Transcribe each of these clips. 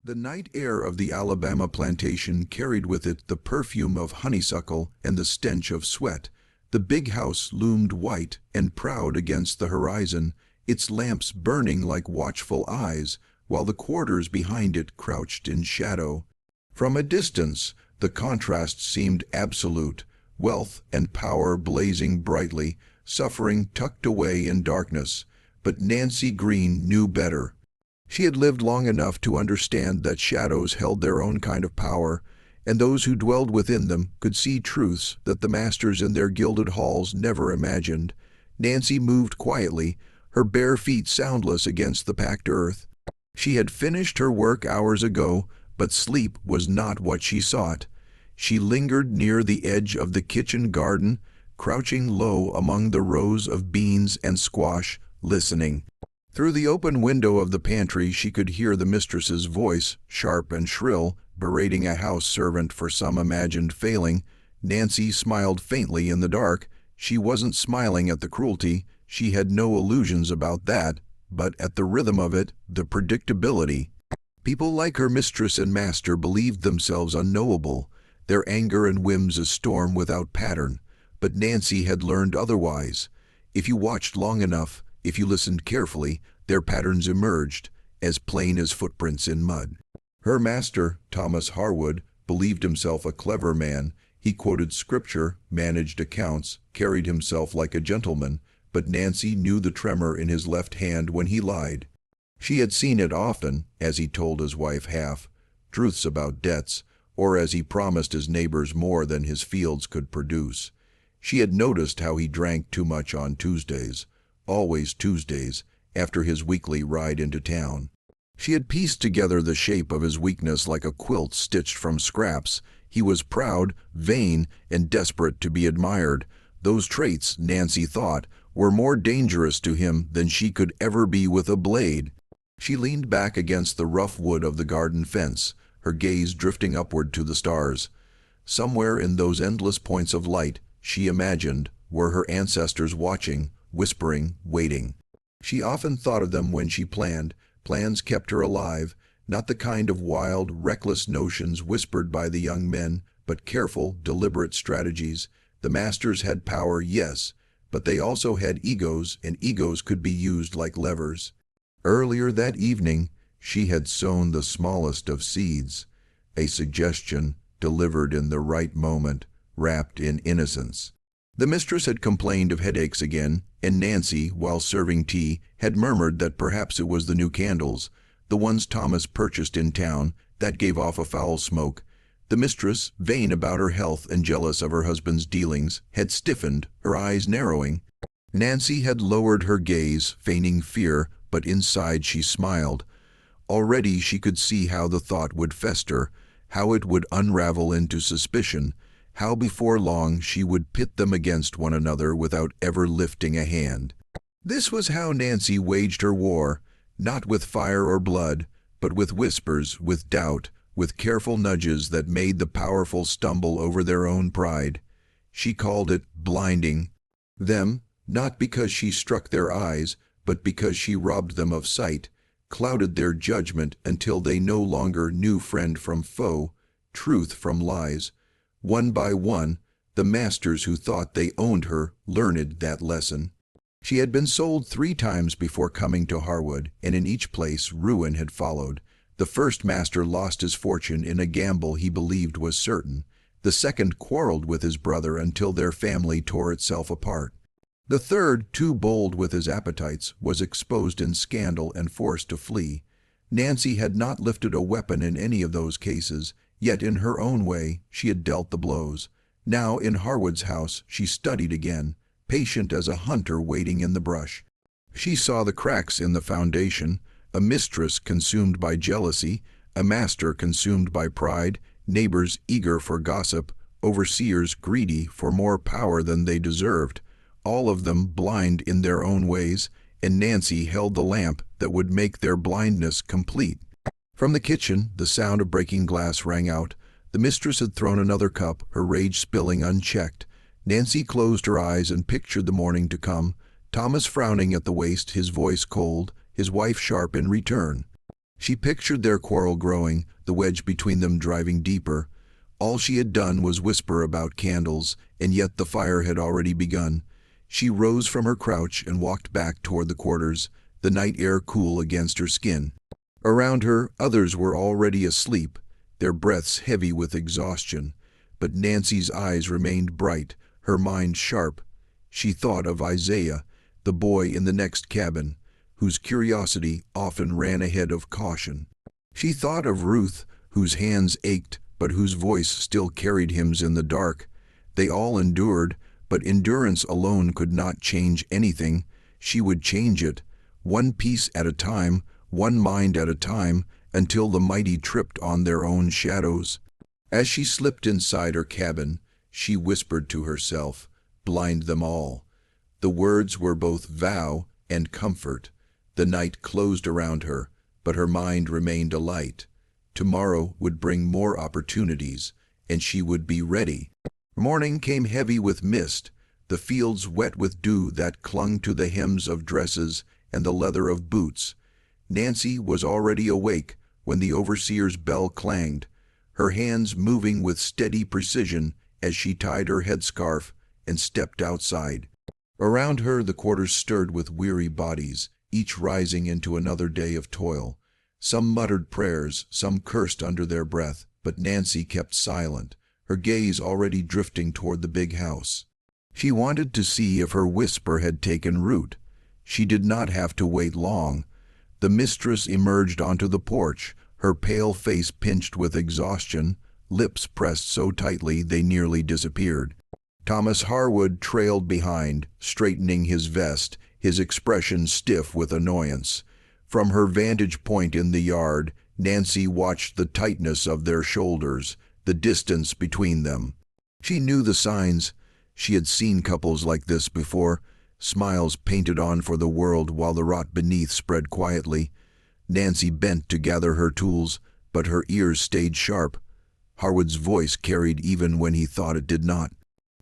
The night air of the Alabama plantation carried with it the perfume of honeysuckle and the stench of sweat. The big house loomed white and proud against the horizon, its lamps burning like watchful eyes, while the quarters behind it crouched in shadow. From a distance, the contrast seemed absolute, wealth and power blazing brightly, suffering tucked away in darkness. But Nancy Green knew better. She had lived long enough to understand that shadows held their own kind of power, and those who dwelled within them could see truths that the masters in their gilded halls never imagined. Nancy moved quietly, her bare feet soundless against the packed earth. She had finished her work hours ago, but sleep was not what she sought. She lingered near the edge of the kitchen garden, crouching low among the rows of beans and squash, listening. Through the open window of the pantry she could hear the mistress's voice, sharp and shrill, berating a house servant for some imagined failing. Nancy smiled faintly in the dark. She wasn't smiling at the cruelty, she had no illusions about that, but at the rhythm of it, the predictability. People like her mistress and master believed themselves unknowable, their anger and whims a storm without pattern. But Nancy had learned otherwise. If you watched long enough, if you listened carefully, their patterns emerged, as plain as footprints in mud. Her master, Thomas Harwood, believed himself a clever man. He quoted scripture, managed accounts, carried himself like a gentleman, but Nancy knew the tremor in his left hand when he lied. She had seen it often, as he told his wife half-truths about debts, or as he promised his neighbors more than his fields could produce. She had noticed how he drank too much on Tuesdays, always Tuesdays, after his weekly ride into town. She had pieced together the shape of his weakness like a quilt stitched from scraps. He was proud, vain, and desperate to be admired. Those traits, Nancy thought, were more dangerous to him than she could ever be with a blade. She leaned back against the rough wood of the garden fence, her gaze drifting upward to the stars. Somewhere in those endless points of light, she imagined, were her ancestors watching, whispering, waiting. She often thought of them when she planned. Plans kept her alive, not the kind of wild, reckless notions whispered by the young men, but careful, deliberate strategies. The masters had power, yes, but they also had egos, and egos could be used like levers. Earlier that evening, she had sown the smallest of seeds, a suggestion delivered in the right moment, wrapped in innocence. The mistress had complained of headaches again, and Nancy, while serving tea, had murmured that perhaps it was the new candles, the ones Thomas purchased in town, that gave off a foul smoke. The mistress, vain about her health and jealous of her husband's dealings, had stiffened, her eyes narrowing. Nancy had lowered her gaze, feigning fear, but inside she smiled. Already she could see how the thought would fester, how it would unravel into suspicion, how before long she would pit them against one another without ever lifting a hand. This was how Nancy waged her war, not with fire or blood, but with whispers, with doubt, with careful nudges that made the powerful stumble over their own pride. She called it blinding them, not because she struck their eyes, but because she robbed them of sight, clouded their judgment until they no longer knew friend from foe, truth from lies. One by one, the masters who thought they owned her learned that lesson. She had been sold 3 times before coming to Harwood, and in each place ruin had followed. The first master lost his fortune in a gamble he believed was certain. The second quarreled with his brother until their family tore itself apart. The third, too bold with his appetites, was exposed in scandal and forced to flee. Nancy had not lifted a weapon in any of those cases, yet in her own way she had dealt the blows. Now in Harwood's house she studied again, patient as a hunter waiting in the brush. She saw the cracks in the foundation, a mistress consumed by jealousy, a master consumed by pride, neighbors eager for gossip, overseers greedy for more power than they deserved, all of them blind in their own ways, and Nancy held the lamp that would make their blindness complete. From the kitchen, the sound of breaking glass rang out. The mistress had thrown another cup, her rage spilling unchecked. Nancy closed her eyes and pictured the morning to come, Thomas frowning at the waist, his voice cold, his wife sharp in return. She pictured their quarrel growing, the wedge between them driving deeper. All she had done was whisper about candles, and yet the fire had already begun. She rose from her crouch and walked back toward the quarters, the night air cool against her skin. Around her, others were already asleep, their breaths heavy with exhaustion. But Nancy's eyes remained bright, her mind sharp. She thought of Isaiah, the boy in the next cabin, whose curiosity often ran ahead of caution. She thought of Ruth, whose hands ached, but whose voice still carried hymns in the dark. They all endured, but endurance alone could not change anything. She would change it, one piece at a time, one mind at a time, until the mighty tripped on their own shadows. As she slipped inside her cabin, she whispered to herself, "Blind them all." The words were both vow and comfort. The night closed around her, but her mind remained alight. Tomorrow would bring more opportunities, and she would be ready. Morning came heavy with mist, the fields wet with dew that clung to the hems of dresses and the leather of boots. Nancy was already awake when the overseer's bell clanged, her hands moving with steady precision as she tied her headscarf and stepped outside. Around her the quarters stirred with weary bodies, each rising into another day of toil. Some muttered prayers, some cursed under their breath, but Nancy kept silent, her gaze already drifting toward the big house. She wanted to see if her whisper had taken root. She did not have to wait long. The mistress emerged onto the porch, her pale face pinched with exhaustion, lips pressed so tightly they nearly disappeared. Thomas Harwood trailed behind, straightening his vest, his expression stiff with annoyance. From her vantage point in the yard, Nancy watched the tightness of their shoulders, the distance between them. She knew the signs. She had seen couples like this before, smiles painted on for the world while the rot beneath spread quietly. Nancy bent to gather her tools, but her ears stayed sharp. Harwood's voice carried even when he thought it did not.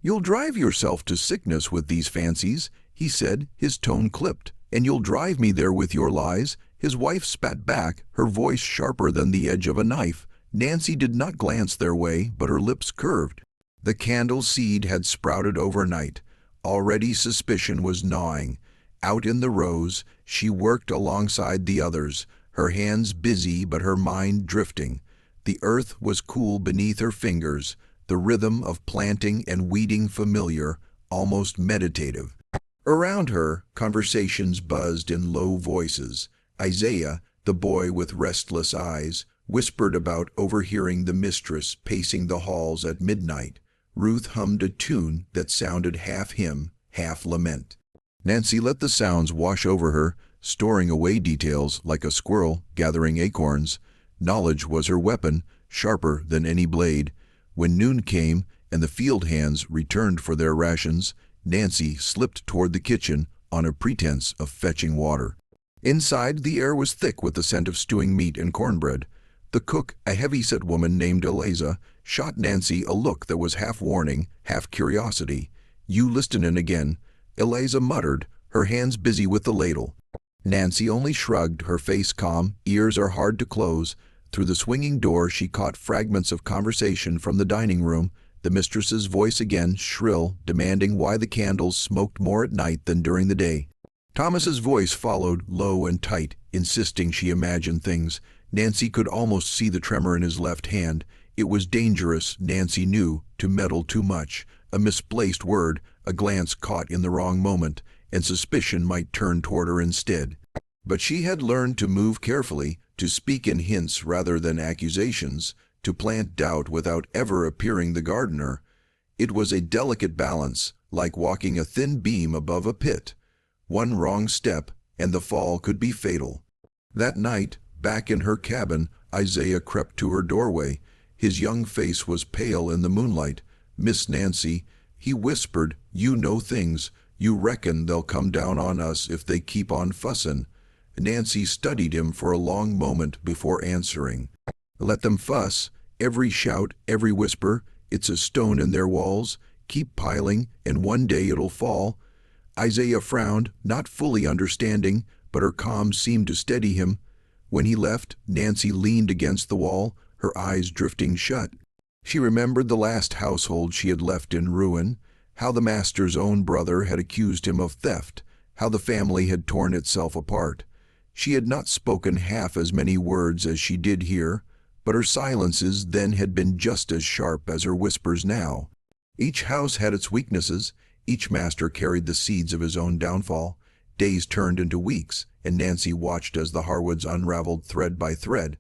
"You'll drive yourself to sickness with these fancies," he said, his tone clipped. "And you'll drive me there with your lies." His wife spat back, her voice sharper than the edge of a knife. Nancy did not glance their way, but her lips curved. The candle seed had sprouted overnight. Already suspicion was gnawing. Out in the rows, she worked alongside the others, her hands busy but her mind drifting. The earth was cool beneath her fingers, the rhythm of planting and weeding familiar, almost meditative. Around her, conversations buzzed in low voices. Isaiah, the boy with restless eyes, whispered about overhearing the mistress pacing the halls at midnight. Ruth hummed a tune that sounded half hymn, half lament. Nancy let the sounds wash over her, storing away details like a squirrel gathering acorns. Knowledge was her weapon, sharper than any blade. When noon came and the field hands returned for their rations, Nancy slipped toward the kitchen on a pretense of fetching water. Inside, the air was thick with the scent of stewing meat and cornbread. The cook, a heavy-set woman named Eliza, shot Nancy a look that was half warning, half curiosity. "You listenin' again," Eliza muttered, her hands busy with the ladle. Nancy only shrugged, her face calm. Ears are hard to close. Through the swinging door she caught fragments of conversation from the dining room, the mistress's voice again, shrill, demanding why the candles smoked more at night than during the day. Thomas's voice followed, low and tight, insisting she imagined things. Nancy could almost see the tremor in his left hand. It was dangerous, Nancy knew, to meddle too much. A misplaced word, a glance caught in the wrong moment, and suspicion might turn toward her instead. But she had learned to move carefully, to speak in hints rather than accusations, to plant doubt without ever appearing the gardener. It was a delicate balance, like walking a thin beam above a pit. One wrong step, and the fall could be fatal. That night, back in her cabin, Isaiah crept to her doorway. His young face was pale in the moonlight. "Miss Nancy," he whispered, "you know things. You reckon they'll come down on us if they keep on fussin'." Nancy studied him for a long moment before answering. "Let them fuss. Every shout, every whisper, it's a stone in their walls. Keep piling, and one day it'll fall." Isaiah frowned, not fully understanding, but her calm seemed to steady him. When he left, Nancy leaned against the wall, her eyes drifting shut. She remembered the last household she had left in ruin, how the master's own brother had accused him of theft, how the family had torn itself apart. She had not spoken half as many words as she did here, but her silences then had been just as sharp as her whispers now. Each house had its weaknesses, each master carried the seeds of his own downfall. Days turned into weeks, and Nancy watched as the Harwoods unraveled thread by thread.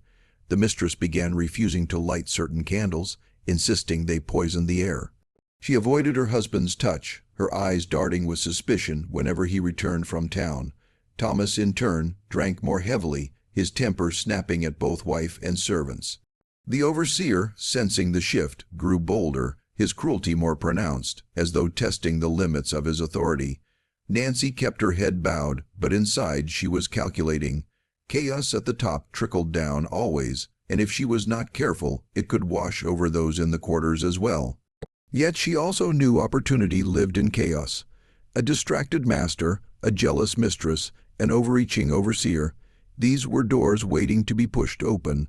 The mistress began refusing to light certain candles, insisting they poisoned the air. She avoided her husband's touch, her eyes darting with suspicion whenever he returned from town. Thomas, in turn, drank more heavily, his temper snapping at both wife and servants. The overseer, sensing the shift, grew bolder, his cruelty more pronounced, as though testing the limits of his authority. Nancy kept her head bowed, but inside she was calculating. Chaos at the top trickled down always, and if she was not careful, it could wash over those in the quarters as well. Yet she also knew opportunity lived in chaos. A distracted master, a jealous mistress, an overreaching overseer, these were doors waiting to be pushed open.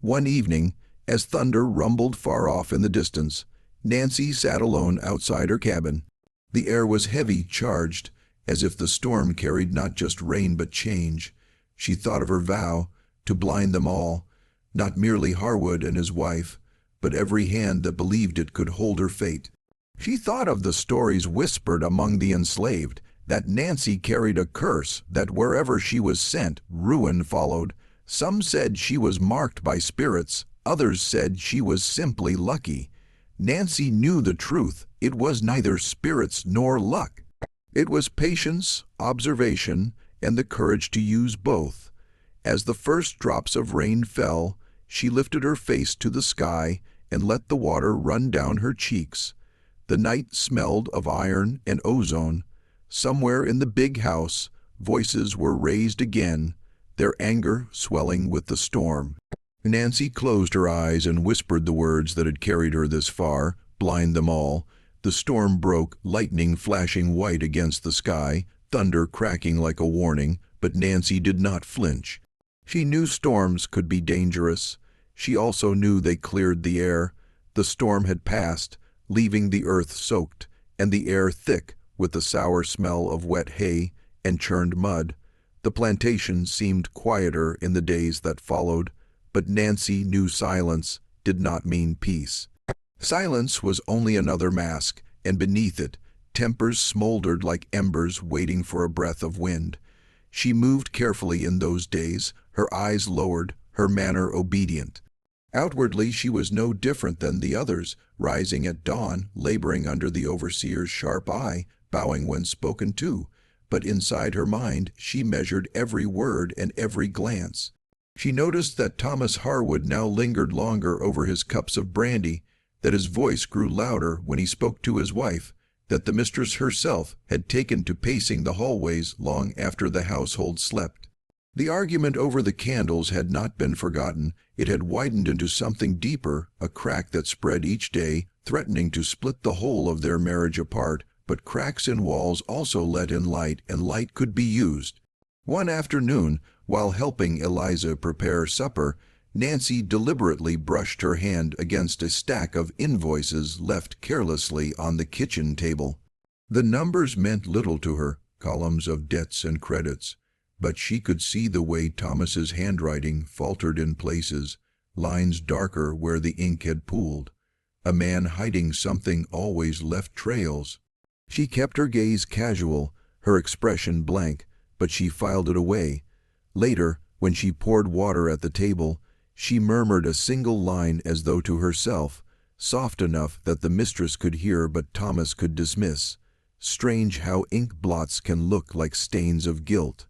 One evening, as thunder rumbled far off in the distance, Nancy sat alone outside her cabin. The air was heavy, charged, as if the storm carried not just rain but change. She thought of her vow, to blind them all, not merely Harwood and his wife, but every hand that believed it could hold her fate. She thought of the stories whispered among the enslaved, that Nancy carried a curse, that wherever she was sent, ruin followed. Some said she was marked by spirits, others said she was simply lucky. Nancy knew the truth. It was neither spirits nor luck. It was patience, observation, and the courage to use both. As the first drops of rain fell, she lifted her face to the sky and let the water run down her cheeks. The night smelled of iron and ozone. Somewhere in the big house, voices were raised again, their anger swelling with the storm. Nancy closed her eyes and whispered the words that had carried her this far, blind them all. The storm broke, lightning flashing white against the sky, thunder cracking like a warning, but Nancy did not flinch. She knew storms could be dangerous. She also knew they cleared the air. The storm had passed, leaving the earth soaked, and the air thick with the sour smell of wet hay and churned mud. The plantation seemed quieter in the days that followed, but Nancy knew silence did not mean peace. Silence was only another mask, and beneath it, tempers smoldered like embers waiting for a breath of wind. She moved carefully in those days, her eyes lowered, her manner obedient. Outwardly she was no different than the others, rising at dawn, laboring under the overseer's sharp eye, bowing when spoken to. But inside her mind she measured every word and every glance. She noticed that Thomas Harwood now lingered longer over his cups of brandy, that his voice grew louder when he spoke to his wife, that the mistress herself had taken to pacing the hallways long after the household slept. The argument over the candles had not been forgotten. It had widened into something deeper, a crack that spread each day, threatening to split the whole of their marriage apart, but cracks in walls also let in light, and light could be used. One afternoon, while helping Eliza prepare supper, Nancy deliberately brushed her hand against a stack of invoices left carelessly on the kitchen table. The numbers meant little to her, columns of debts and credits, but she could see the way Thomas's handwriting faltered in places, lines darker where the ink had pooled. A man hiding something always left trails. She kept her gaze casual, her expression blank, but she filed it away. Later, when she poured water at the table, she murmured a single line as though to herself, soft enough that the mistress could hear but Thomas could dismiss. Strange how ink blots can look like stains of guilt.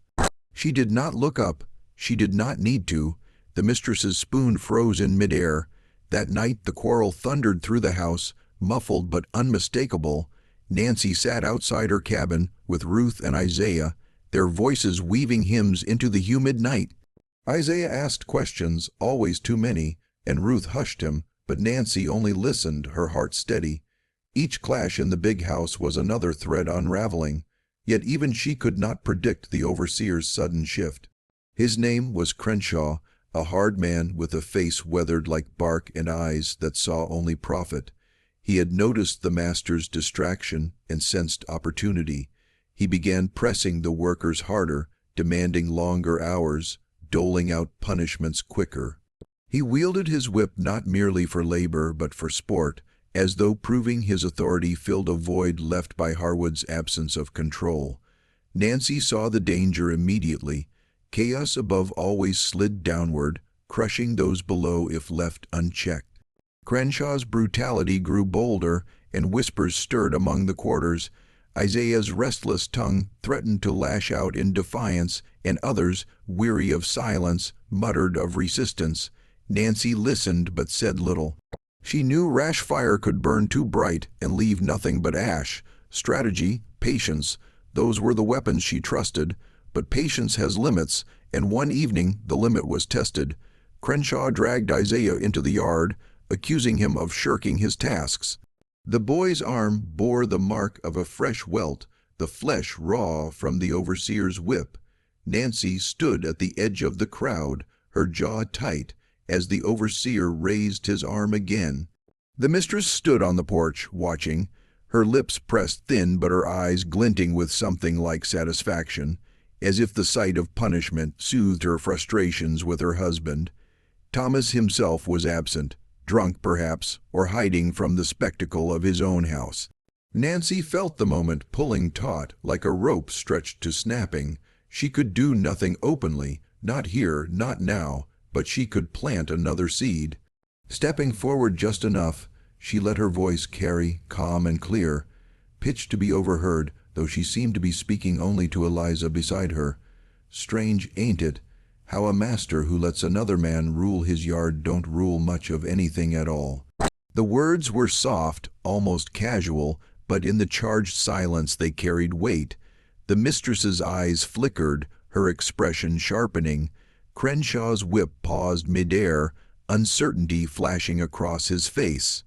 She did not look up. She did not need to. The mistress's spoon froze in midair. That night the quarrel thundered through the house, muffled but unmistakable. Nancy sat outside her cabin with Ruth and Isaiah, their voices weaving hymns into the humid night. Isaiah asked questions, always too many, and Ruth hushed him, but Nancy only listened, her heart steady. Each clash in the big house was another thread unraveling, yet even she could not predict the overseer's sudden shift. His name was Crenshaw, a hard man with a face weathered like bark and eyes that saw only profit. He had noticed the master's distraction and sensed opportunity. He began pressing the workers harder, demanding longer hours, doling out punishments quicker. He wielded his whip not merely for labor but for sport, as though proving his authority filled a void left by Harwood's absence of control. Nancy saw the danger immediately. Chaos above always slid downward, crushing those below if left unchecked. Crenshaw's brutality grew bolder, and whispers stirred among the quarters. Isaiah's restless tongue threatened to lash out in defiance, and others, weary of silence, muttered of resistance. Nancy listened but said little. She knew rash fire could burn too bright and leave nothing but ash. Strategy, patience, those were the weapons she trusted. But patience has limits, and one evening the limit was tested. Crenshaw dragged Isaiah into the yard, accusing him of shirking his tasks. The boy's arm bore the mark of a fresh welt, the flesh raw from the overseer's whip. Nancy stood at the edge of the crowd, her jaw tight, as the overseer raised his arm again. The mistress stood on the porch, watching, her lips pressed thin but her eyes glinting with something like satisfaction, as if the sight of punishment soothed her frustrations with her husband. Thomas himself was absent, drunk perhaps, or hiding from the spectacle of his own house. Nancy felt the moment pulling taut, like a rope stretched to snapping. She could do nothing openly, not here, not now, but she could plant another seed. Stepping forward just enough, she let her voice carry, calm and clear, pitched to be overheard, though she seemed to be speaking only to Eliza beside her. Strange, ain't it, how a master who lets another man rule his yard don't rule much of anything at all. The words were soft, almost casual, but in the charged silence they carried weight. The mistress's eyes flickered, her expression sharpening. Crenshaw's whip paused midair, uncertainty flashing across his face.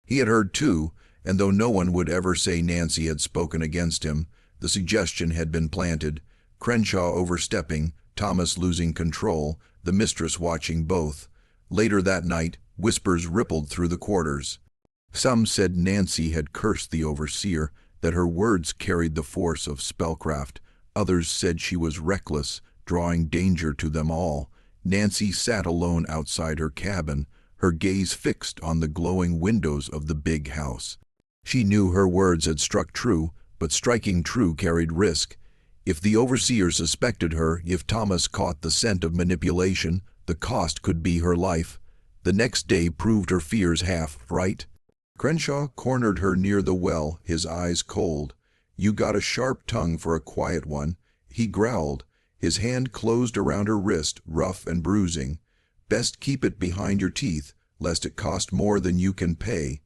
He had heard too, and though no one would ever say Nancy had spoken against him, the suggestion had been planted. Crenshaw overstepping, Thomas losing control, the mistress watching both. Later that night, whispers rippled through the quarters. Some said Nancy had cursed the overseer, that her words carried the force of spellcraft. Others said she was reckless, drawing danger to them all. Nancy sat alone outside her cabin, her gaze fixed on the glowing windows of the big house. She knew her words had struck true, but striking true carried risk. If the overseer suspected her, if Thomas caught the scent of manipulation, the cost could be her life. The next day proved her fears half right. Crenshaw cornered her near the well, his eyes cold. "You got a sharp tongue for a quiet one," he growled. His hand closed around her wrist, rough and bruising. "Best keep it behind your teeth, lest it cost more than you can pay."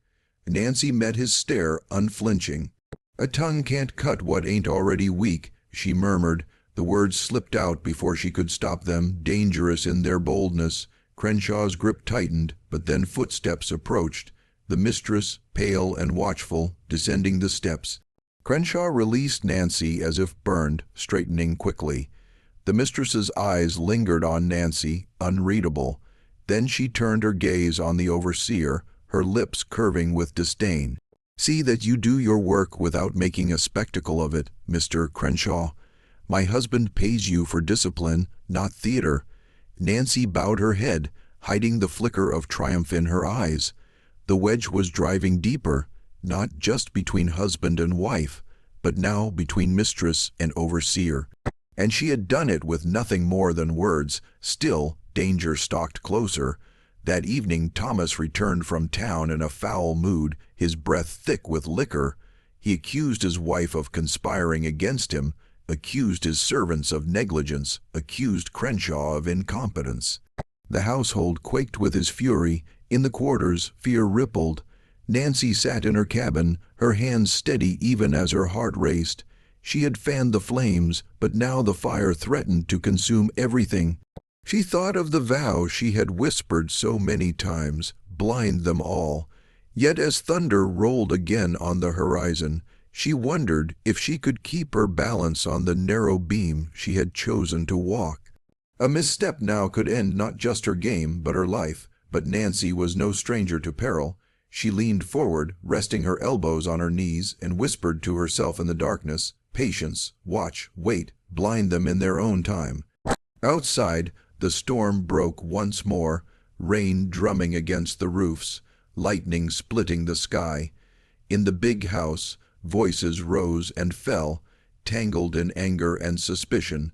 Nancy met his stare, unflinching. "A tongue can't cut what ain't already weak," she murmured. The words slipped out before she could stop them, dangerous in their boldness. Crenshaw's grip tightened, but then footsteps approached. The mistress, pale and watchful, descending the steps. Crenshaw released Nancy as if burned, straightening quickly. The mistress's eyes lingered on Nancy, unreadable. Then she turned her gaze on the overseer, her lips curving with disdain. "See that you do your work without making a spectacle of it, Mr. Crenshaw. My husband pays you for discipline, not theater." Nancy bowed her head, hiding the flicker of triumph in her eyes. The wedge was driving deeper, not just between husband and wife, but now between mistress and overseer. And she had done it with nothing more than words. Still, danger stalked closer. That evening Thomas returned from town in a foul mood, his breath thick with liquor. He accused his wife of conspiring against him, accused his servants of negligence, accused Crenshaw of incompetence. The household quaked with his fury. In the quarters, fear rippled. Nancy sat in her cabin, her hands steady even as her heart raced. She had fanned the flames, but now the fire threatened to consume everything. She thought of the vow she had whispered so many times, blind them all. Yet as thunder rolled again on the horizon, she wondered if she could keep her balance on the narrow beam she had chosen to walk. A misstep now could end not just her game, but her life, but Nancy was no stranger to peril. She leaned forward, resting her elbows on her knees, and whispered to herself in the darkness, "Patience, watch, wait, blind them in their own time." Outside, the storm broke once more, rain drumming against the roofs, lightning splitting the sky. In the big house, voices rose and fell, tangled in anger and suspicion,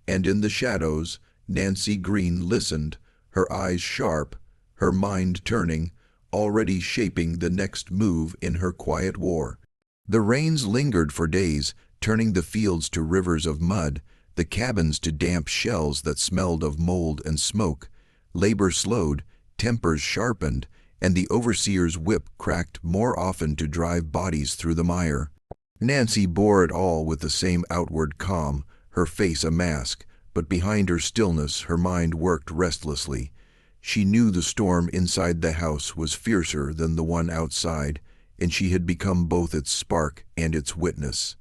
and in the shadows, Nancy Green listened, her eyes sharp, her mind turning, already shaping the next move in her quiet war. The rains lingered for days, turning the fields to rivers of mud, the cabins to damp shells that smelled of mold and smoke. Labor slowed, tempers sharpened, and the overseer's whip cracked more often to drive bodies through the mire. Nancy bore it all with the same outward calm, her face a mask, but behind her stillness her mind worked restlessly. She knew the storm inside the house was fiercer than the one outside, and she had become both its spark and its witness.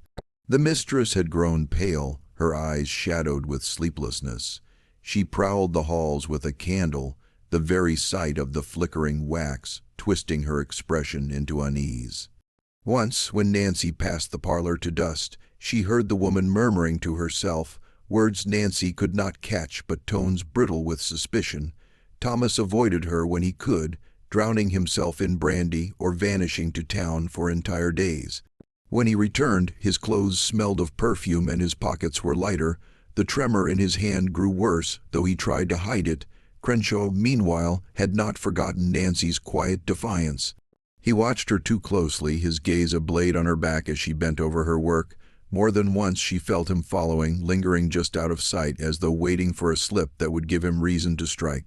The mistress had grown pale, her eyes shadowed with sleeplessness. She prowled the halls with a candle, the very sight of the flickering wax twisting her expression into unease. Once, when Nancy passed the parlor to dust, she heard the woman murmuring to herself, words Nancy could not catch but tones brittle with suspicion. Thomas avoided her when he could, drowning himself in brandy or vanishing to town for entire days. When he returned, his clothes smelled of perfume and his pockets were lighter. The tremor in his hand grew worse, though he tried to hide it. Crenshaw, meanwhile, had not forgotten Nancy's quiet defiance. He watched her too closely, his gaze a blade on her back as she bent over her work. More than once she felt him following, lingering just out of sight as though waiting for a slip that would give him reason to strike.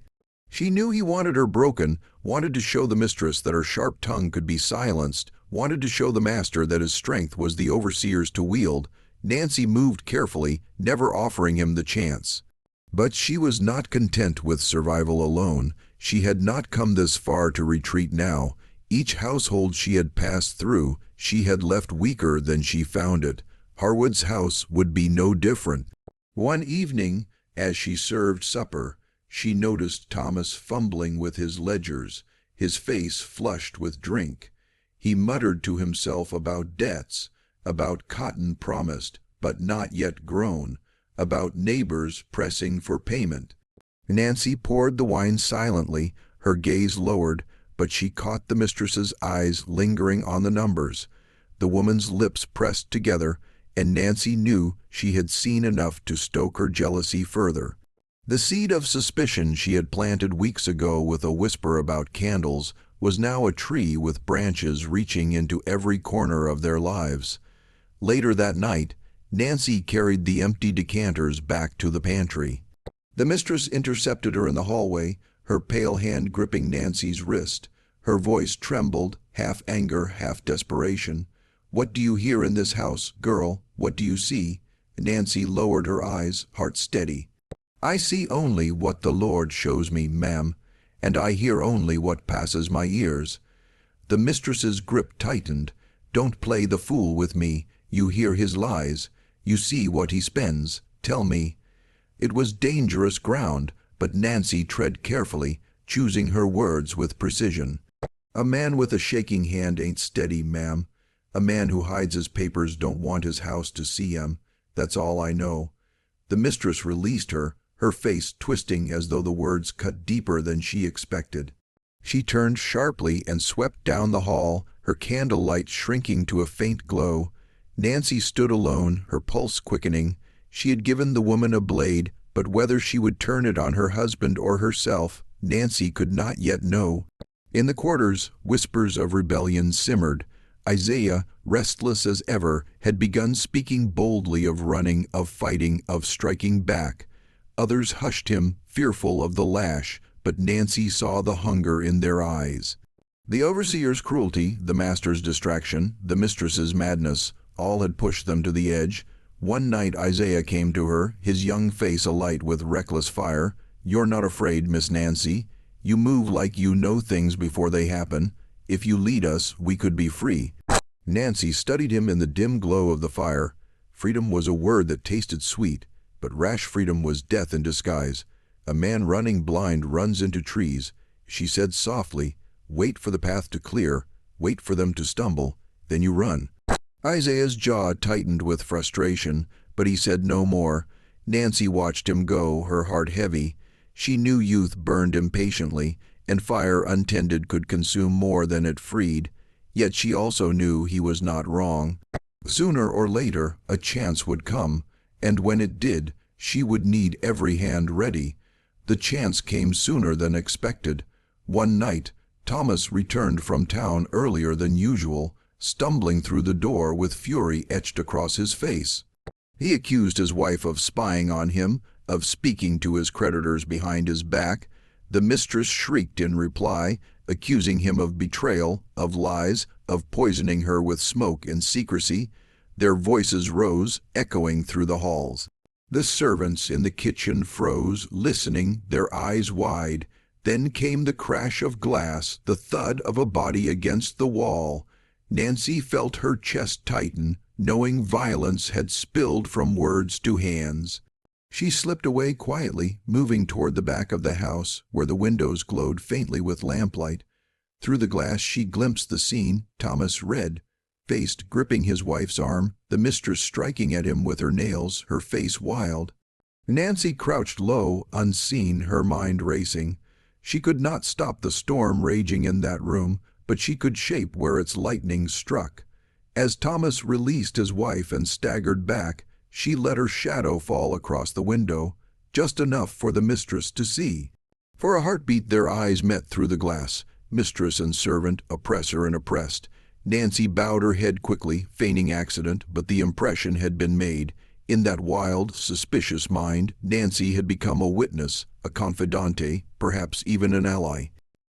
She knew he wanted her broken, wanted to show the mistress that her sharp tongue could be silenced, wanted to show the master that his strength was the overseer's to wield. Nancy moved carefully, never offering him the chance. But she was not content with survival alone. She had not come this far to retreat now. Each household she had passed through, she had left weaker than she found it. Harwood's house would be no different. One evening, as she served supper, she noticed Thomas fumbling with his ledgers, his face flushed with drink. He muttered to himself about debts, about cotton promised but not yet grown, about neighbors pressing for payment. Nancy poured the wine silently, her gaze lowered, but she caught the mistress's eyes lingering on the numbers. The woman's lips pressed together, and Nancy knew she had seen enough to stoke her jealousy further. The seed of suspicion she had planted weeks ago with a whisper about candles was now a tree with branches reaching into every corner of their lives. Later that night, Nancy carried the empty decanters back to the pantry. The mistress intercepted her in the hallway, her pale hand gripping Nancy's wrist. Her voice trembled, half anger, half desperation. "What do you hear in this house, girl? What do you see?" Nancy lowered her eyes, heart steady. "I see only what the Lord shows me, ma'am, and I hear only what passes my ears." The mistress's grip tightened. "Don't play the fool with me. You hear his lies. You see what he spends. Tell me." It was dangerous ground, but Nancy tread carefully, choosing her words with precision. "A man with a shaking hand ain't steady, ma'am. A man who hides his papers don't want his house to see 'em. That's all I know." The mistress released her, her face twisting as though the words cut deeper than she expected. She turned sharply and swept down the hall, her candlelight shrinking to a faint glow. Nancy stood alone, her pulse quickening. She had given the woman a blade, but whether she would turn it on her husband or herself, Nancy could not yet know. In the quarters, whispers of rebellion simmered. Isaiah, restless as ever, had begun speaking boldly of running, of fighting, of striking back. Others hushed him, fearful of the lash, but Nancy saw the hunger in their eyes. The overseer's cruelty, the master's distraction, the mistress's madness, all had pushed them to the edge. One night Isaiah came to her, his young face alight with reckless fire. "You're not afraid, Miss Nancy. You move like you know things before they happen. If you lead us, we could be free." Nancy studied him in the dim glow of the fire. Freedom was a word that tasted sweet, but rash freedom was death in disguise. A man running blind runs into trees. She said softly, "Wait for the path to clear, wait for them to stumble, then you run." Isaiah's jaw tightened with frustration, but he said no more. Nancy watched him go, her heart heavy. She knew youth burned impatiently, and fire untended could consume more than it freed. Yet she also knew he was not wrong. Sooner or later, a chance would come, and when it did, she would need every hand ready. The chance came sooner than expected. One night, Thomas returned from town earlier than usual, stumbling through the door with fury etched across his face. He accused his wife of spying on him, of speaking to his creditors behind his back. The mistress shrieked in reply, accusing him of betrayal, of lies, of poisoning her with smoke and secrecy. Their voices rose, echoing through the halls. The servants in the kitchen froze, listening, their eyes wide. Then came the crash of glass, the thud of a body against the wall. Nancy felt her chest tighten, knowing violence had spilled from words to hands. She slipped away quietly, moving toward the back of the house, where the windows glowed faintly with lamplight. Through the glass she glimpsed the scene, Thomas red faced, gripping his wife's arm, the mistress striking at him with her nails, her face wild. Nancy crouched low, unseen, her mind racing. She could not stop the storm raging in that room, but she could shape where its lightning struck. As Thomas released his wife and staggered back, she let her shadow fall across the window, just enough for the mistress to see. For a heartbeat their eyes met through the glass, mistress and servant, oppressor and oppressed. Nancy bowed her head quickly, feigning accident, but the impression had been made. In that wild, suspicious mind, Nancy had become a witness, a confidante, perhaps even an ally.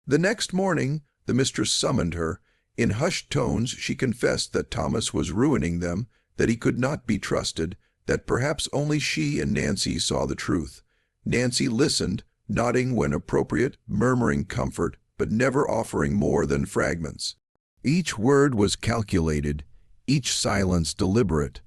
The next morning, the mistress summoned her. In hushed tones, she confessed that Thomas was ruining them, that he could not be trusted, that perhaps only she and Nancy saw the truth. Nancy listened, nodding when appropriate, murmuring comfort, but never offering more than fragments. Each word was calculated, each silence deliberate.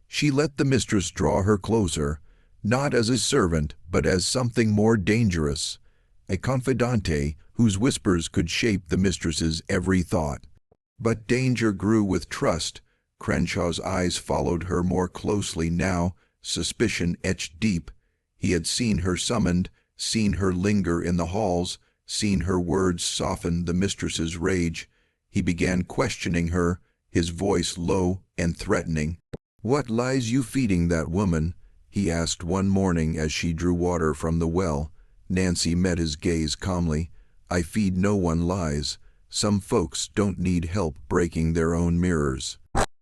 She let the mistress draw her closer, not as a servant, but as something more dangerous, a confidante whose whispers could shape the mistress's every thought. But danger grew with trust. Crenshaw's eyes followed her more closely now, suspicion etched deep. He had seen her summoned, seen her linger in the halls, seen her words soften the mistress's rage. He began questioning her, his voice low and threatening. "What lies you feeding that woman?" he asked one morning as she drew water from the well. Nancy met his gaze calmly. "I feed no one lies. Some folks don't need help breaking their own mirrors."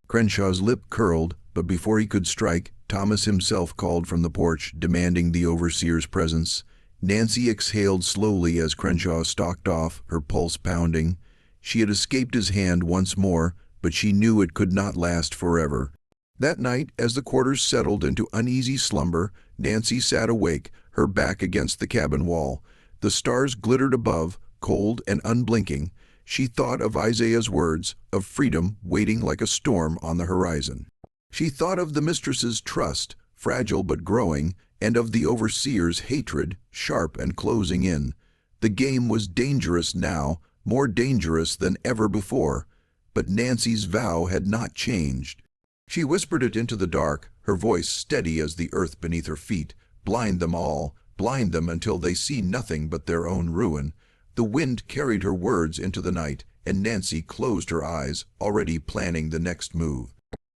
Crenshaw's lip curled, but before he could strike, Thomas himself called from the porch, demanding the overseer's presence. Nancy exhaled slowly as Crenshaw stalked off, her pulse pounding. She had escaped his hand once more, but she knew it could not last forever. That night, as the quarters settled into uneasy slumber, Nancy sat awake, her back against the cabin wall. The stars glittered above, cold and unblinking. She thought of Isaiah's words, of freedom waiting like a storm on the horizon. She thought of the mistress's trust, fragile but growing, and of the overseer's hatred, sharp and closing in. The game was dangerous now, more dangerous than ever before, but Nancy's vow had not changed. She whispered it into the dark, her voice steady as the earth beneath her feet. "Blind them all, blind them until they see nothing but their own ruin." The wind carried her words into the night, and Nancy closed her eyes, already planning the next move.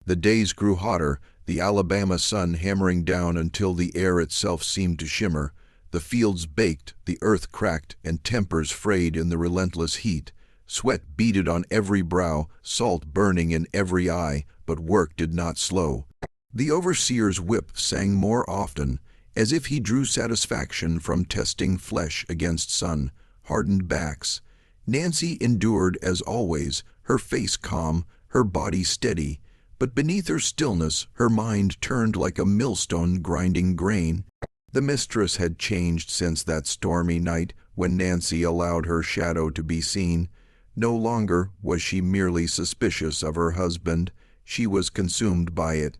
The days grew hotter, the Alabama sun hammering down until the air itself seemed to shimmer. The fields baked, the earth cracked, and tempers frayed in the relentless heat. Sweat beaded on every brow, salt burning in every eye, but work did not slow. The overseer's whip sang more often, as if he drew satisfaction from testing flesh against sun, hardened backs. Nancy endured as always, her face calm, her body steady, but beneath her stillness her mind turned like a millstone grinding grain. The mistress had changed since that stormy night when Nancy allowed her shadow to be seen. No longer was she merely suspicious of her husband, she was consumed by it.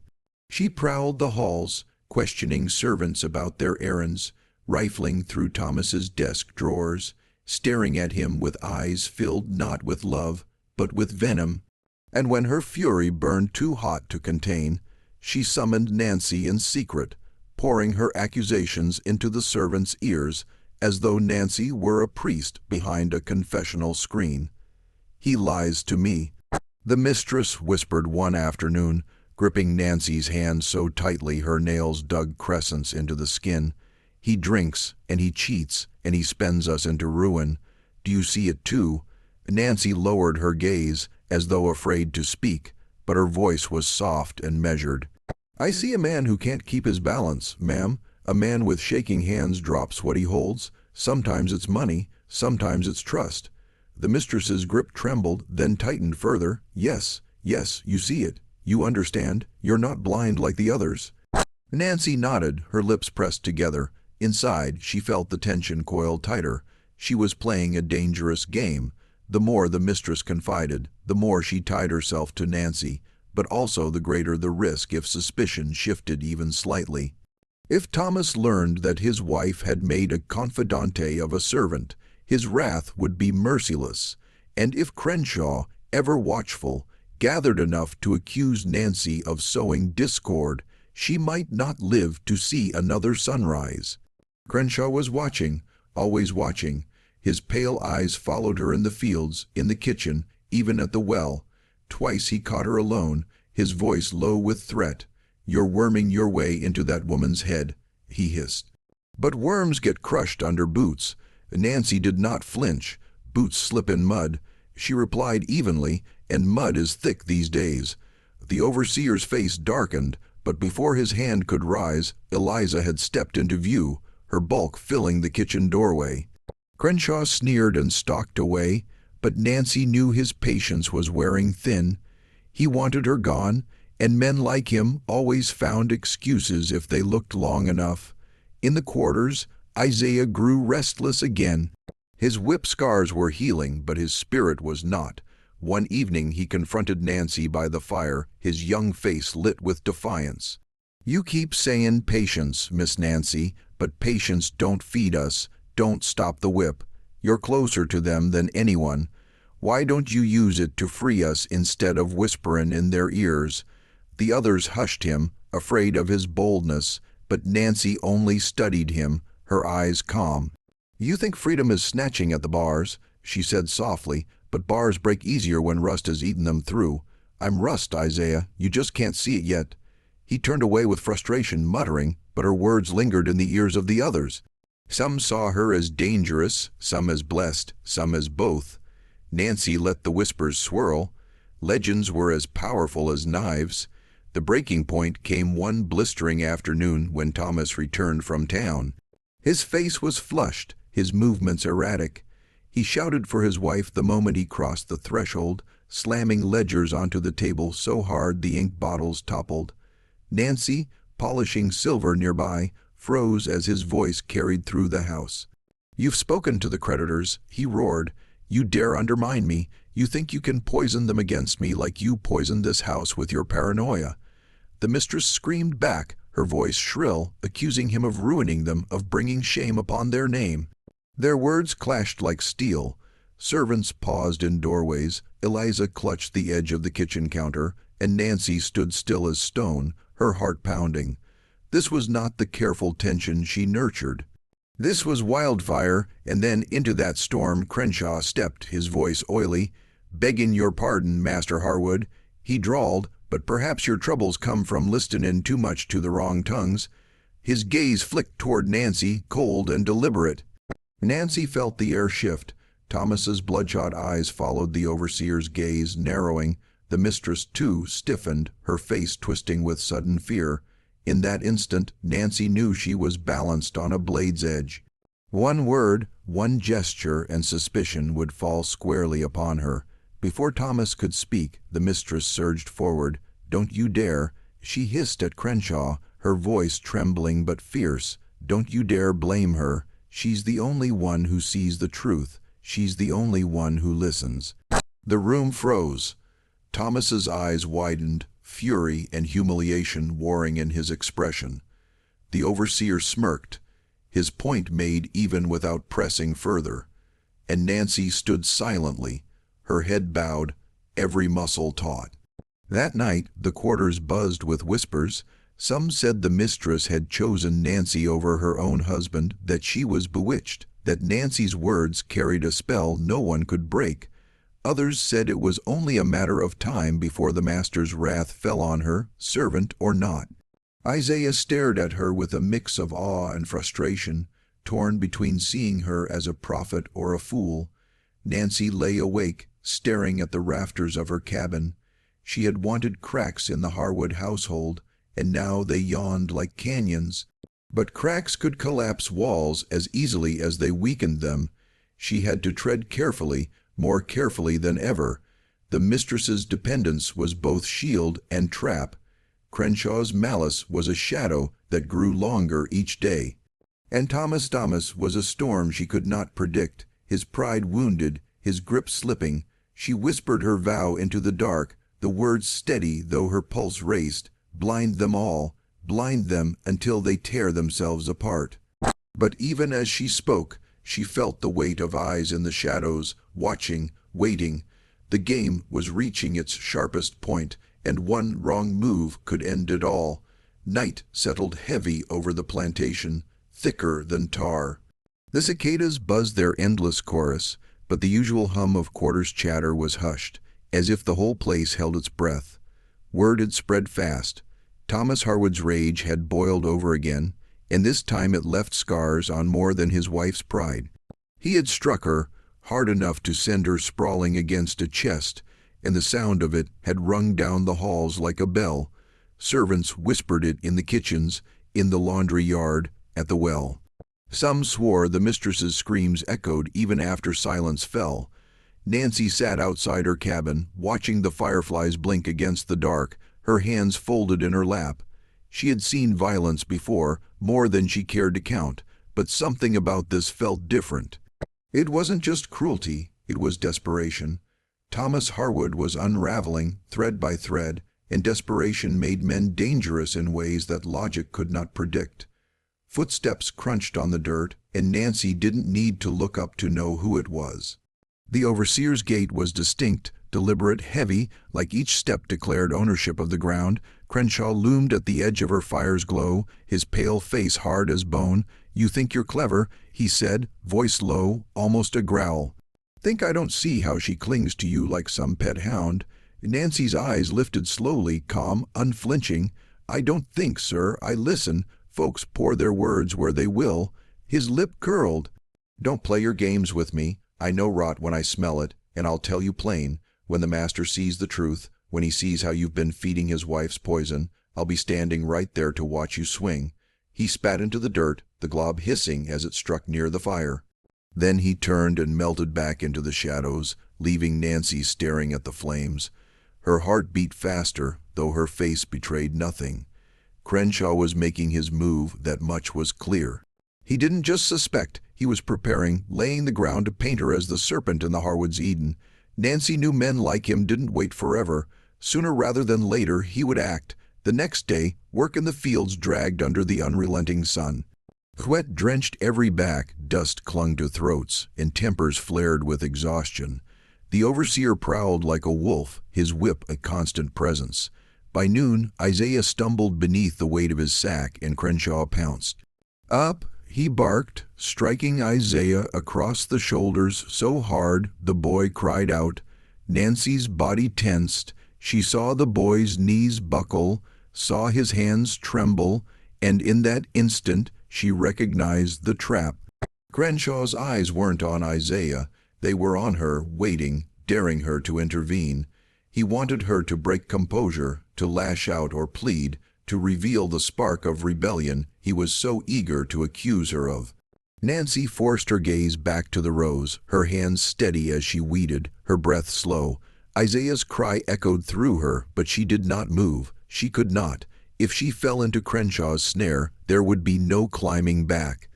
She prowled the halls, questioning servants about their errands, rifling through Thomas's desk drawers, staring at him with eyes filled not with love, but with venom. And when her fury burned too hot to contain, she summoned Nancy in secret, pouring her accusations into the servants' ears, as though Nancy were a priest behind a confessional screen. "He lies to me," the mistress whispered one afternoon, gripping Nancy's hand so tightly her nails dug crescents into the skin. "He drinks, and he cheats, and he spends us into ruin. Do you see it too?" Nancy lowered her gaze, as though afraid to speak, but her voice was soft and measured. "I see a man who can't keep his balance, ma'am. A man with shaking hands drops what he holds. Sometimes it's money, sometimes it's trust." The mistress's grip trembled, then tightened further. "Yes, yes, you see it. You understand. You're not blind like the others." Nancy nodded, her lips pressed together. Inside, she felt the tension coil tighter. She was playing a dangerous game. The more the mistress confided, the more she tied herself to Nancy, but also the greater the risk if suspicion shifted even slightly. If Thomas learned that his wife had made a confidante of a servant, his wrath would be merciless, and if Crenshaw, ever watchful, gathered enough to accuse Nancy of sowing discord, she might not live to see another sunrise. Crenshaw was watching, always watching. His pale eyes followed her in the fields, in the kitchen, even at the well. Twice he caught her alone, his voice low with threat. "You're worming your way into that woman's head," he hissed. But worms get crushed under boots. Nancy did not flinch. Boots slip in mud. She replied evenly, and mud is thick these days. The overseer's face darkened, but before his hand could rise, Eliza had stepped into view, her bulk filling the kitchen doorway. Crenshaw sneered and stalked away, but Nancy knew his patience was wearing thin. He wanted her gone, and men like him always found excuses if they looked long enough. In the quarters, Isaiah grew restless again. His whip scars were healing, but his spirit was not. One evening he confronted Nancy by the fire, his young face lit with defiance. "You keep sayin' patience, Miss Nancy, but patience don't feed us, don't stop the whip. You're closer to them than anyone. Why don't you use it to free us instead of whisperin' in their ears?" The others hushed him, afraid of his boldness, but Nancy only studied him, her eyes calm. "You think freedom is snatching at the bars," she said softly, "but bars break easier when rust has eaten them through. I'm rust, Isaiah, you just can't see it yet." He turned away with frustration, muttering, but her words lingered in the ears of the others. Some saw her as dangerous, some as blessed, some as both. Nancy let the whispers swirl. Legends were as powerful as knives. The breaking point came one blistering afternoon when Thomas returned from town. His face was flushed, his movements erratic. He shouted for his wife the moment he crossed the threshold, slamming ledgers onto the table so hard the ink bottles toppled. Nancy, polishing silver nearby, froze as his voice carried through the house. "You've spoken to the creditors," he roared. "You dare undermine me. You think you can poison them against me like you poisoned this house with your paranoia." The mistress screamed back, her voice shrill, accusing him of ruining them, of bringing shame upon their name. Their words clashed like steel. Servants paused in doorways, Eliza clutched the edge of the kitchen counter, and Nancy stood still as stone, her heart pounding. This was not the careful tension she nurtured. This was wildfire, and then into that storm Crenshaw stepped, his voice oily. "Beggin' your pardon, Master Harwood," he drawled, "but perhaps your troubles come from listenin' too much to the wrong tongues." His gaze flicked toward Nancy, cold and deliberate. Nancy felt the air shift. Thomas's bloodshot eyes followed the overseer's gaze, narrowing. The mistress, too, stiffened, her face twisting with sudden fear. In that instant, Nancy knew she was balanced on a blade's edge. One word, one gesture, and suspicion would fall squarely upon her. Before Thomas could speak, the mistress surged forward. "Don't you dare!" She hissed at Crenshaw, her voice trembling but fierce. "Don't you dare blame her. She's the only one who sees the truth. She's the only one who listens." The room froze. Thomas's eyes widened, fury and humiliation warring in his expression. The overseer smirked, his point made even without pressing further. And Nancy stood silently, her head bowed, every muscle taut. That night the quarters buzzed with whispers. Some said the mistress had chosen Nancy over her own husband, that she was bewitched, that Nancy's words carried a spell no one could break. Others said it was only a matter of time before the master's wrath fell on her, servant or not. Isaiah stared at her with a mix of awe and frustration, torn between seeing her as a prophet or a fool. Nancy lay awake, staring at the rafters of her cabin. She had wanted cracks in the Harwood household, and now they yawned like canyons. But cracks could collapse walls as easily as they weakened them. She had to tread carefully, more carefully than ever. The mistress's dependence was both shield and trap. Crenshaw's malice was a shadow that grew longer each day. And Thomas was a storm she could not predict, his pride wounded, his grip slipping. She whispered her vow into the dark, the words steady though her pulse raced. Blind them all, blind them until they tear themselves apart. But even as she spoke, she felt the weight of eyes in the shadows, watching, waiting. The game was reaching its sharpest point, and one wrong move could end it all. Night settled heavy over the plantation, thicker than tar. The cicadas buzzed their endless chorus, but the usual hum of quarters chatter was hushed, as if the whole place held its breath. Word had spread fast. Thomas Harwood's rage had boiled over again, and this time it left scars on more than his wife's pride. He had struck her, hard enough to send her sprawling against a chest, and the sound of it had rung down the halls like a bell. Servants whispered it in the kitchens, in the laundry yard, at the well. Some swore the mistress's screams echoed even after silence fell. Nancy sat outside her cabin, watching the fireflies blink against the dark, her hands folded in her lap. She had seen violence before, more than she cared to count, but something about this felt different. It wasn't just cruelty, it was desperation. Thomas Harwood was unraveling, thread by thread, and desperation made men dangerous in ways that logic could not predict. Footsteps crunched on the dirt, and Nancy didn't need to look up to know who it was. The overseer's gait was distinct, deliberate, heavy, like each step declared ownership of the ground. Crenshaw loomed at the edge of her fire's glow, his pale face hard as bone. "You think you're clever," he said, voice low, almost a growl. "Think I don't see how she clings to you like some pet hound?" Nancy's eyes lifted slowly, calm, unflinching. "I don't think, sir, I listen. Folks pour their words where they will." His lip curled. "Don't play your games with me. I know rot when I smell it, and I'll tell you plain. When the master sees the truth, when he sees how you've been feeding his wife's poison, I'll be standing right there to watch you swing." He spat into the dirt, the glob hissing as it struck near the fire. Then he turned and melted back into the shadows, leaving Nancy staring at the flames. Her heart beat faster, though her face betrayed nothing. Crenshaw was making his move, that much was clear. He didn't just suspect, he was preparing, laying the ground to paint her as the serpent in the Harwood's Eden. Nancy knew men like him didn't wait forever. Sooner rather than later he would act. The next day, work in the fields dragged under the unrelenting sun. Sweat drenched every back, dust clung to throats, and tempers flared with exhaustion. The overseer prowled like a wolf, his whip a constant presence. By noon, Isaiah stumbled beneath the weight of his sack, and Crenshaw pounced. "Up!" he barked, striking Isaiah across the shoulders so hard the boy cried out. Nancy's body tensed. She saw the boy's knees buckle, saw his hands tremble, and in that instant she recognized the trap. Crenshaw's eyes weren't on Isaiah. They were on her, waiting, daring her to intervene. He wanted her to break composure, to lash out or plead, to reveal the spark of rebellion he was so eager to accuse her of. Nancy forced her gaze back to the rose, her hands steady as she weeded, her breath slow. Isaiah's cry echoed through her, but she did not move. She could not. If she fell into Crenshaw's snare, there would be no climbing back.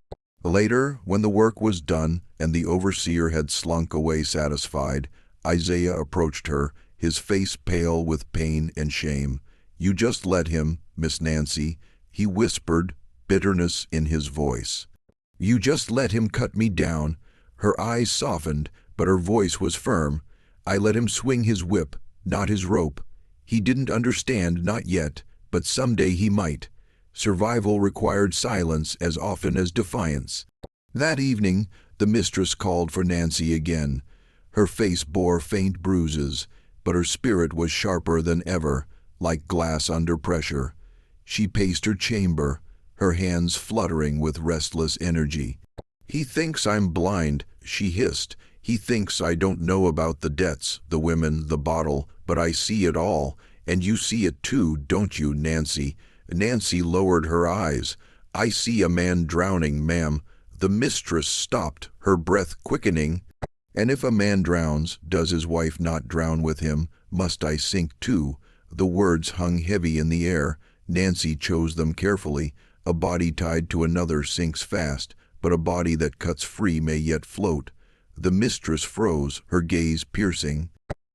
Later, when the work was done and the overseer had slunk away satisfied, Isaiah approached her, his face pale with pain and shame. "You just let him, Miss Nancy," he whispered, bitterness in his voice. "You just let him cut me down." Her eyes softened, but her voice was firm. "I let him swing his whip, not his rope. He didn't understand, not yet, but someday he might." Survival required silence as often as defiance. That evening, the mistress called for Nancy again. Her face bore faint bruises, but her spirit was sharper than ever, like glass under pressure. She paced her chamber, her hands fluttering with restless energy. "He thinks I'm blind," she hissed. "He thinks I don't know about the debts, the women, the bottle, but I see it all, and you see it too, don't you, Nancy?" Nancy lowered her eyes. "I see a man drowning, ma'am." The mistress stopped, her breath quickening. "And if a man drowns, does his wife not drown with him? Must I sink too?" The words hung heavy in the air. Nancy chose them carefully. A body tied to another sinks fast, but a body that cuts free may yet float. The mistress froze, her gaze piercing.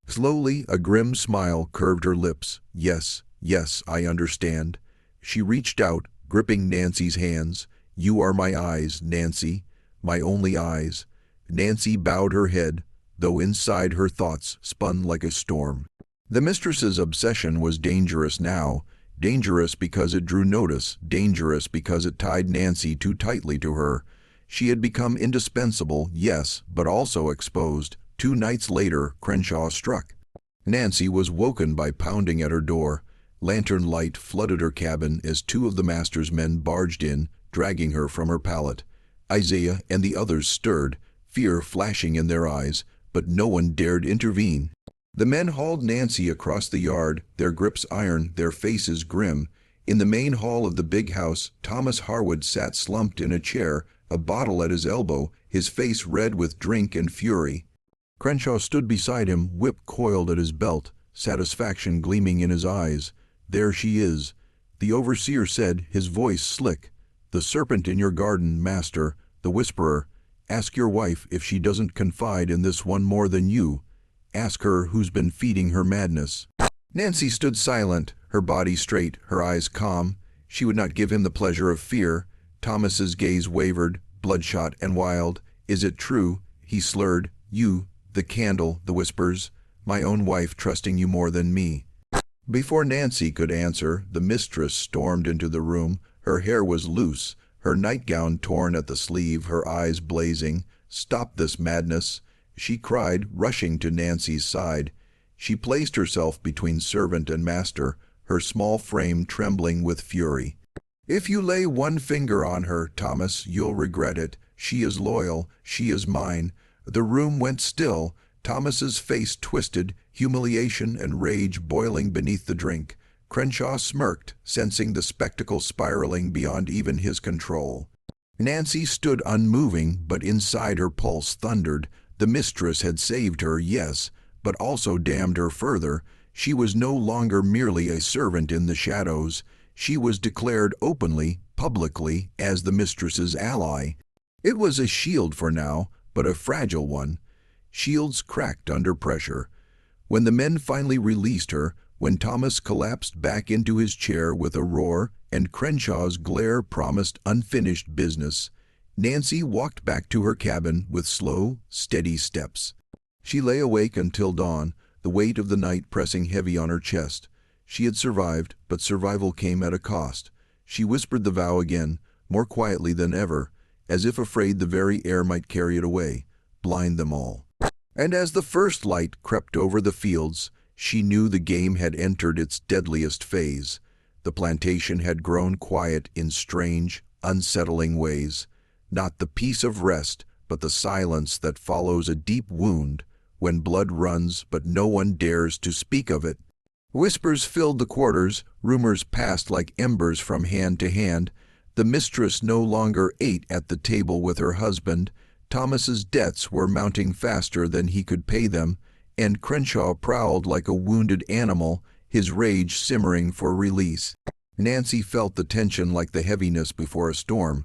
Slowly, a grim smile curved her lips. "Yes, yes, I understand." She reached out, gripping Nancy's hands. "You are my eyes, Nancy, my only eyes." Nancy bowed her head, though inside her thoughts spun like a storm. The mistress's obsession was dangerous now. Dangerous because it drew notice, dangerous because it tied Nancy too tightly to her. She had become indispensable, yes, but also exposed. 2 nights later, Crenshaw struck. Nancy was woken by pounding at her door. Lantern light flooded her cabin as 2 of the master's men barged in, dragging her from her pallet. Isaiah and the others stirred, fear flashing in their eyes, but no one dared intervene. The men hauled Nancy across the yard, their grips iron, their faces grim. In the main hall of the big house, Thomas Harwood sat slumped in a chair, a bottle at his elbow, his face red with drink and fury. Crenshaw stood beside him, whip coiled at his belt, satisfaction gleaming in his eyes. "There she is," the overseer said, his voice slick. "The serpent in your garden, master, the whisperer. Ask your wife if she doesn't confide in this one more than you. Ask her who's been feeding her madness." Nancy stood silent, her body straight, her eyes calm. She would not give him the pleasure of fear. Thomas's gaze wavered, bloodshot and wild. "Is it true?" he slurred. "You, the candle, the whispers, my own wife trusting you more than me." Before Nancy could answer, the mistress stormed into the room. Her hair was loose, her nightgown torn at the sleeve, her eyes blazing. "Stop this madness!" she cried, rushing to Nancy's side. She placed herself between servant and master, her small frame trembling with fury. "If you lay one finger on her, Thomas, you'll regret it. She is loyal, she is mine." The room went still. Thomas's face twisted, humiliation and rage boiling beneath the drink. Crenshaw smirked, sensing the spectacle spiraling beyond even his control. Nancy stood unmoving, but inside her pulse thundered. The mistress had saved her, yes, but also damned her further. She was no longer merely a servant in the shadows. She was declared openly, publicly, as the mistress's ally. It was a shield for now, but a fragile one. Shields cracked under pressure. When the men finally released her, when Thomas collapsed back into his chair with a roar and Crenshaw's glare promised unfinished business, Nancy walked back to her cabin with slow, steady steps. She lay awake until dawn, the weight of the night pressing heavy on her chest. She had survived, but survival came at a cost. She whispered the vow again, more quietly than ever, as if afraid the very air might carry it away, blind them all. And as the first light crept over the fields, she knew the game had entered its deadliest phase. The plantation had grown quiet in strange, unsettling ways. Not the peace of rest, but the silence that follows a deep wound, when blood runs but no one dares to speak of it. Whispers filled the quarters, rumors passed like embers from hand to hand. The mistress no longer ate at the table with her husband. Thomas's debts were mounting faster than he could pay them, and Crenshaw prowled like a wounded animal, his rage simmering for release. Nancy felt the tension like the heaviness before a storm.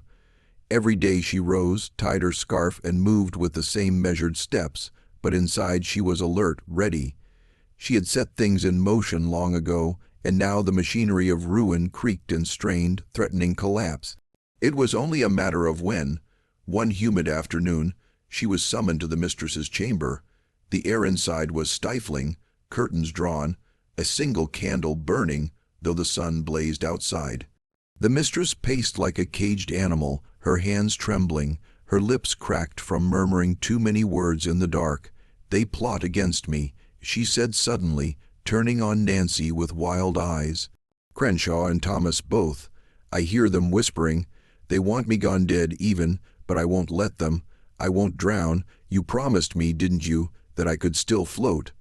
Every day she rose, tied her scarf, and moved with the same measured steps, but inside she was alert, ready. She had set things in motion long ago, and now the machinery of ruin creaked and strained, threatening collapse. It was only a matter of when. One humid afternoon, she was summoned to the mistress's chamber. The air inside was stifling, curtains drawn, a single candle burning, though the sun blazed outside. The mistress paced like a caged animal, her hands trembling, her lips cracked from murmuring too many words in the dark. "They plot against me," she said suddenly, turning on Nancy with wild eyes. "Crenshaw and Thomas both. I hear them whispering. They want me gone dead even, but I won't let them. I won't drown. You promised me, didn't you, that I could still float?"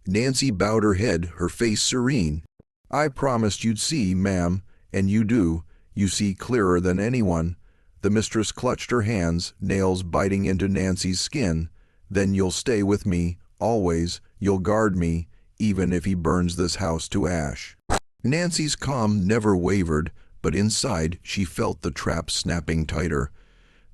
Nancy bowed her head, her face serene. "I promised you'd see, ma'am, and you do. You see clearer than anyone." The mistress clutched her hands, nails biting into Nancy's skin. "Then you'll stay with me, always. You'll guard me, even if he burns this house to ash." Nancy's calm never wavered, but inside she felt the trap snapping tighter.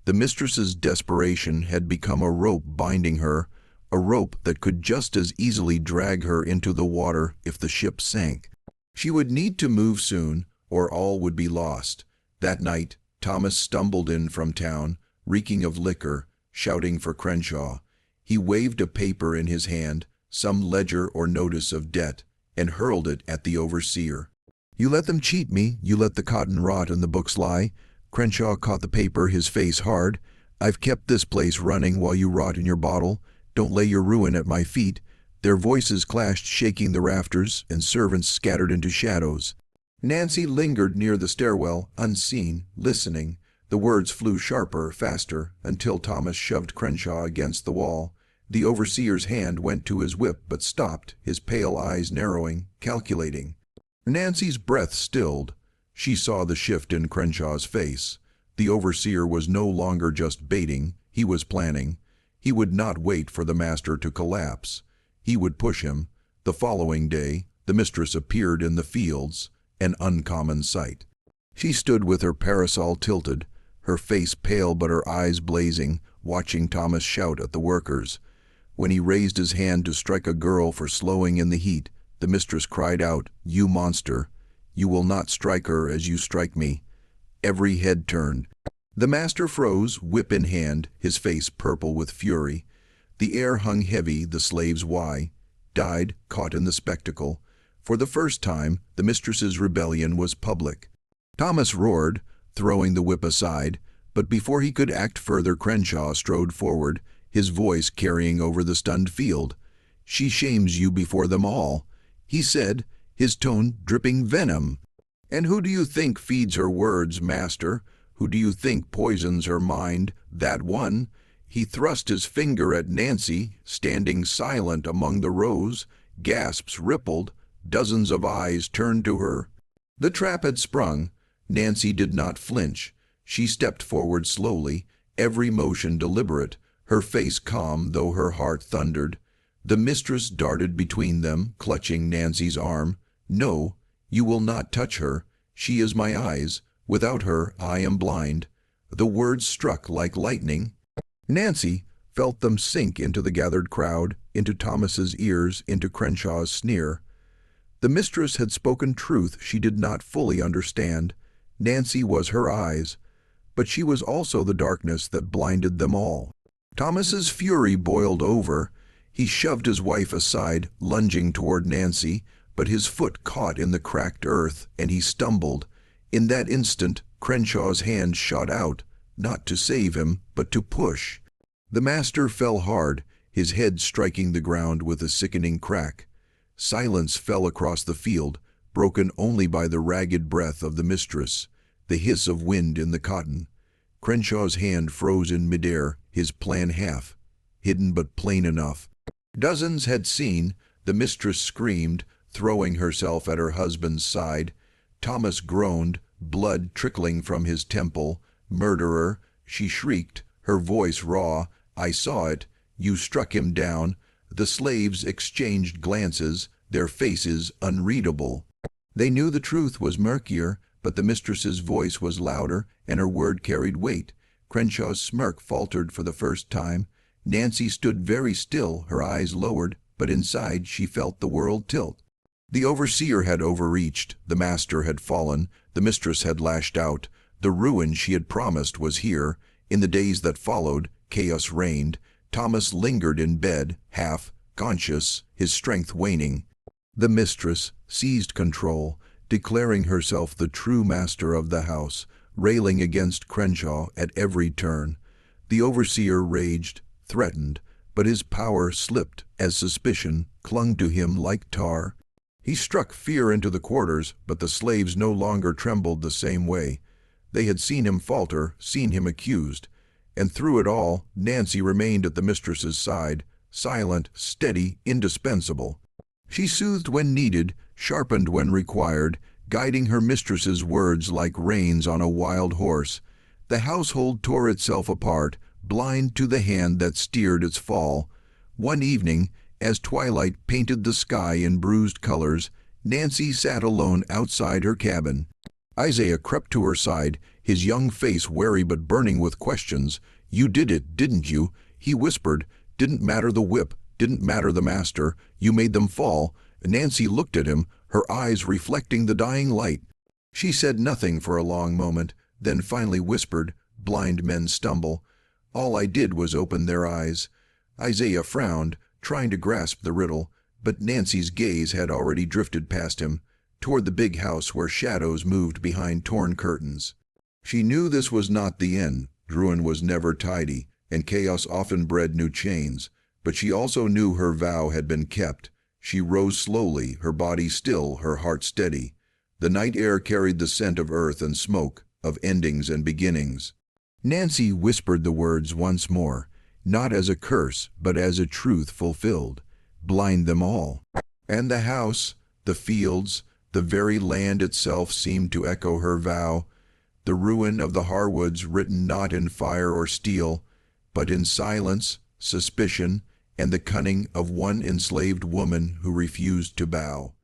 The mistress's desperation had become a rope binding her, a rope that could just as easily drag her into the water if the ship sank. She would need to move soon, or all would be lost. That night, Thomas stumbled in from town, reeking of liquor, shouting for Crenshaw. He waved a paper in his hand, some ledger or notice of debt, and hurled it at the overseer. "You let them cheat me, you let the cotton rot and the books lie." Crenshaw caught the paper, his face hard. "I've kept this place running while you rot in your bottle. Don't lay your ruin at my feet." Their voices clashed, shaking the rafters, and servants scattered into shadows. Nancy lingered near the stairwell, unseen, listening. The words flew sharper, faster, until Thomas shoved Crenshaw against the wall. The overseer's hand went to his whip but stopped, his pale eyes narrowing, calculating. Nancy's breath stilled. She saw the shift in Crenshaw's face. The overseer was no longer just baiting, he was planning. He would not wait for the master to collapse. He would push him. The following day, the mistress appeared in the fields, an uncommon sight. She stood with her parasol tilted, her face pale but her eyes blazing, watching Thomas shout at the workers. When he raised his hand to strike a girl for slowing in the heat, the mistress cried out, "You monster! You will not strike her as you strike me." Every head turned. The master froze, whip in hand, his face purple with fury. The air hung heavy, the slave's why died, caught in the spectacle. For the first time, the mistress's rebellion was public. Thomas roared, throwing the whip aside, but before he could act further, Crenshaw strode forward, his voice carrying over the stunned field. "She shames you before them all," he said, his tone dripping venom. "And who do you think feeds her words, master? Who do you think poisons her mind? That one?" He thrust his finger at Nancy, standing silent among the rows. Gasps rippled. Dozens of eyes turned to her. The trap had sprung. Nancy did not flinch. She stepped forward slowly, every motion deliberate, her face calm though her heart thundered. The mistress darted between them, clutching Nancy's arm. "No, you will not touch her. She is my eyes. Without her, I am blind." The words struck like lightning. Nancy felt them sink into the gathered crowd, into Thomas's ears, into Crenshaw's sneer. The mistress had spoken truth she did not fully understand. Nancy was her eyes, but she was also the darkness that blinded them all. Thomas's fury boiled over. He shoved his wife aside, lunging toward Nancy, but his foot caught in the cracked earth, and he stumbled. In that instant, Crenshaw's hand shot out, not to save him, but to push. The master fell hard, his head striking the ground with a sickening crack. Silence fell across the field, broken only by the ragged breath of the mistress, the hiss of wind in the cotton. Crenshaw's hand froze in midair, his plan half, hidden but plain enough. Dozens had seen. The mistress screamed, throwing herself at her husband's side. Thomas groaned, blood trickling from his temple. "Murderer!" she shrieked, her voice raw. "I saw it. You struck him down." The slaves exchanged glances, their faces unreadable. They knew the truth was murkier, but the mistress's voice was louder, and her word carried weight. Crenshaw's smirk faltered for the first time. Nancy stood very still, her eyes lowered, but inside she felt the world tilt. The overseer had overreached, the master had fallen, the mistress had lashed out, The ruin she had promised was here. In the days that followed, chaos reigned. Thomas lingered in bed, half conscious, his strength waning. The mistress seized control, declaring herself the true master of the house, railing against Crenshaw at every turn. The overseer raged, threatened, but his power slipped as suspicion clung to him like tar. He struck fear into the quarters, but the slaves no longer trembled the same way. They had seen him falter, seen him accused. And through it all, Nancy remained at the mistress's side, silent, steady, indispensable. She soothed when needed, sharpened when required, guiding her mistress's words like reins on a wild horse. The household tore itself apart, blind to the hand that steered its fall. One evening, as twilight painted the sky in bruised colors, Nancy sat alone outside her cabin. Isaiah crept to her side, his young face wary but burning with questions. "You did it, didn't you?" he whispered. "Didn't matter the whip, didn't matter the master. You made them fall." Nancy looked at him, her eyes reflecting the dying light. She said nothing for a long moment, then finally whispered, "Blind men stumble. All I did was open their eyes." Isaiah frowned, trying to grasp the riddle, but Nancy's gaze had already drifted past him, toward the big house where shadows moved behind torn curtains. She knew this was not the end. Ruin was never tidy, and chaos often bred new chains, but she also knew her vow had been kept. She rose slowly, her body still, her heart steady. The night air carried the scent of earth and smoke, of endings and beginnings. Nancy whispered the words once more, not as a curse, but as a truth fulfilled. Blind them all. And the house, the fields, the very land itself seemed to echo her vow. The ruin of the Harwoods written not in fire or steel, but in silence, suspicion, and the cunning of one enslaved woman who refused to bow.